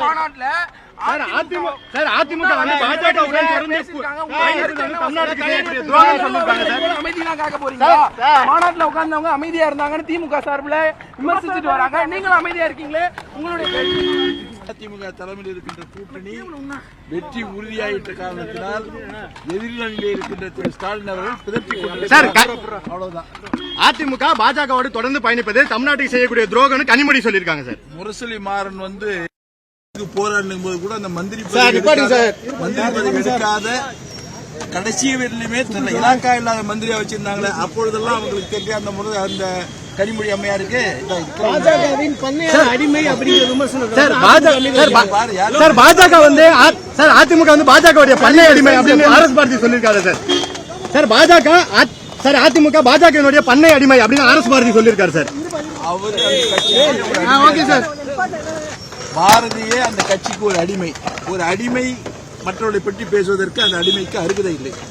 மாநாட்டுல அதிமுக வந்து பாஜகவுடன் அமைதியெல்லாம் காக்க போறீங்களா? மாநாட்டுல உட்கார்ந்தவங்க அமைதியா இருந்தாங்கன்னு திமுக சார்பில் விமர்சிச்சுட்டு வராங்க. நீங்களும் அமைதியா இருக்கீங்களே, உங்களுடைய அதிமுக தலைமையில் இருக்கின்ற கூட்டணி வெற்றி உறுதியாகிட்ட காரணத்தினால் எதிரில் இருக்கின்ற திரு ஸ்டாலின் அவர்கள் பிதற்றிக் கொண்டிருக்கிறார். அவ்வளவுதான். அதிமுக பாஜகவோடு தொடர்ந்து பயணிப்பது தமிழ்நாட்டுக்கு செய்யக்கூடிய துரோகம்னு கனிமொழி சொல்லியிருக்காங்க சார். முரசொலி மாறன் வந்து போராடும் போது கூட அந்த மந்திரி பதவி எடுக்காத கடைசி வரையிலுமே தன்னை இலாக்கா இல்லாத மந்திரியா வச்சிருந்தாங்களே, அப்பொழுதெல்லாம் அவங்களுக்கு தெரியும் அந்த முறை அந்த கனிமொழி அம்மையாருக்கு அடிமை அப்படிங்கிற விமர்சனம். பாஜக வந்து சார் அதிமுக வந்து பாஜகவுடைய பண்ணை அடிமை அப்படின்னு ஆர்எஸ் பாரதி சொல்லியிருக்காரு சார். சார் பாஜக சார் அதிமுக பாஜகவினுடைய பண்ணை அடிமை அப்படின்னு ஆர்எஸ் பாரதி சொல்லியிருக்காரு சார். அவர் ஓகே சார். பாரதியே அந்த கட்சிக்கு ஒரு அடிமை மற்றவர்களை பற்றி பேசுவதற்கு அந்த அடிமைக்கு அருகதை இல்லை.